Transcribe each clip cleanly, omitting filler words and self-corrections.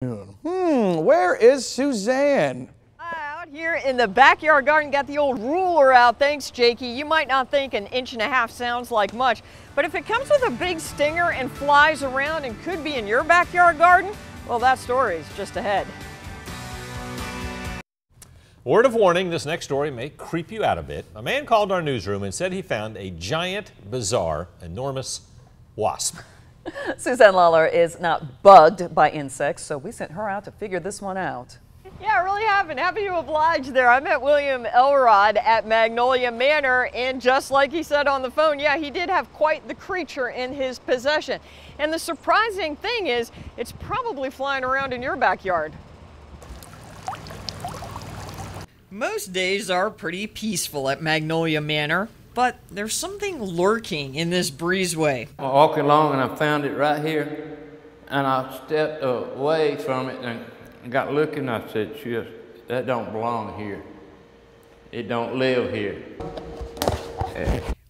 Where is Suzanne? Out here in the backyard garden, got the old ruler out. Thanks, Jakey. You might not think an 1.5 inches sounds like much, but if it comes with a big stinger and flies around and could be in your backyard garden, well, that story is just ahead. Word of warning, this next story may creep you out a bit. A man called our newsroom and said he found a giant, bizarre, enormous wasp. Suzanne Lawler is not bugged by insects, so we sent her out to figure this one out. Yeah, I really have been happy to oblige there. I met William Elrod at Magnolia Manor, and just like he said on the phone, yeah, he did have quite the creature in his possession. And the surprising thing is, it's probably flying around in your backyard. Most days are pretty peaceful at Magnolia Manor, but there's something lurking in this breezeway. I walked along and I found it right here, and I stepped away from it and got looking. I said, "Sure, that don't belong here. It don't live here."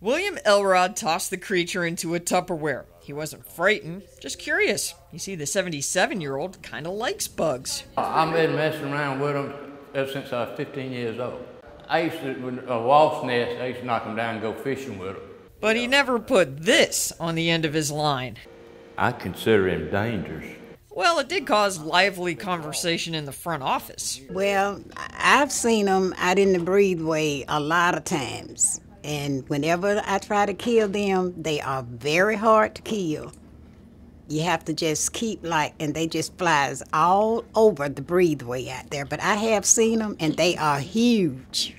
William Elrod tossed the creature into a Tupperware. He wasn't frightened, just curious. You see, the 77-year-old kind of likes bugs. I've been messing around with them ever since I was 15 years old. I used to, with a wasp nest, I used to knock them down and go fishing with them. But he never put this on the end of his line. I consider him dangerous. Well, it did cause lively conversation in the front office. Well, I've seen them out in the breezeway a lot of times. And whenever I try to kill them, they are very hard to kill. You have to just keep and they just flies all over the breezeway out there. But I have seen them, and they are huge.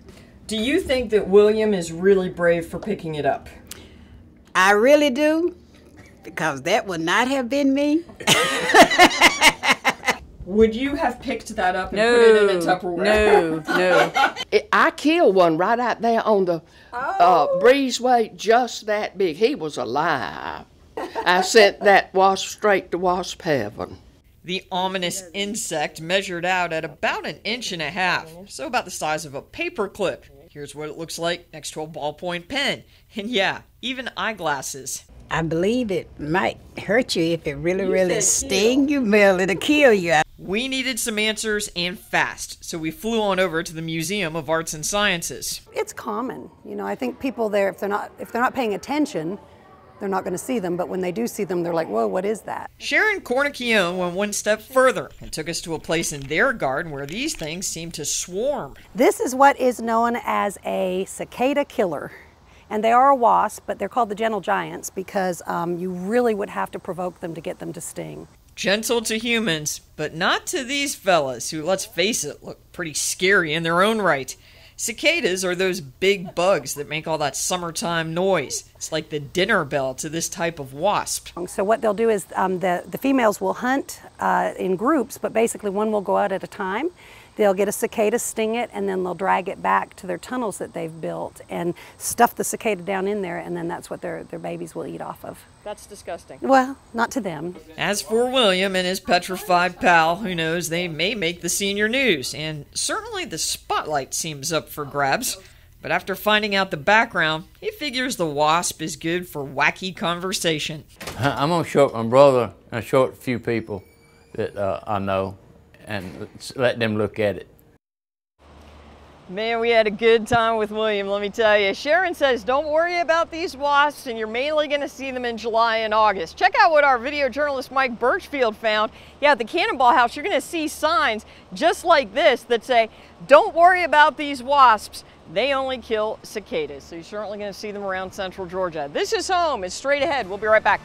Do you think that William is really brave for picking it up? I really do, because that would not have been me. Would you have picked that up and put it in a Tupperware? No. I killed one right out there on the breezeway, just that big. He was alive. I sent that wasp straight to wasp heaven. The ominous insect measured out at about 1.5 inches, so about the size of a paperclip. Here's what it looks like next to a ballpoint pen. And yeah, even eyeglasses. I believe it might hurt you if it really sting you. Well, it'll kill you. We needed some answers, and fast, so we flew on over to the Museum of Arts and Sciences. It's common. You know, I think people there, if they're not paying attention, they're not going to see them, but when they do see them, they're like, whoa, what is that? Sharon Cornichione went one step further and took us to a place in their garden where these things seem to swarm. This is what is known as a cicada killer. And they are a wasp, but they're called the gentle giants because you really would have to provoke them to get them to sting. Gentle to humans, but not to these fellas who, let's face it, look pretty scary in their own right. Cicadas are those big bugs that make all that summertime noise. It's like the dinner bell to this type of wasp. So what they'll do is the females will hunt in groups, but basically one will go out at a time. They'll get a cicada, sting it, and then they'll drag it back to their tunnels that they've built and stuff the cicada down in there, and then that's what their babies will eat off of. That's disgusting. Well, not to them. As for William and his petrified pal, who knows, they may make the senior news, and certainly the spotlight seems up for grabs. But after finding out the background, he figures the wasp is good for wacky conversation. I'm going to show it my brother and show it a few people that I know, and let them look at it. Man, we had a good time with William, let me tell you. Sharon says don't worry about these wasps, and you're mainly going to see them in July and August. Check out what our video journalist Mike Birchfield found. Yeah, at the Cannonball House, you're going to see signs just like this that say, don't worry about these wasps. They only kill cicadas. So you're certainly going to see them around central Georgia. This is home. It's straight ahead. We'll be right back.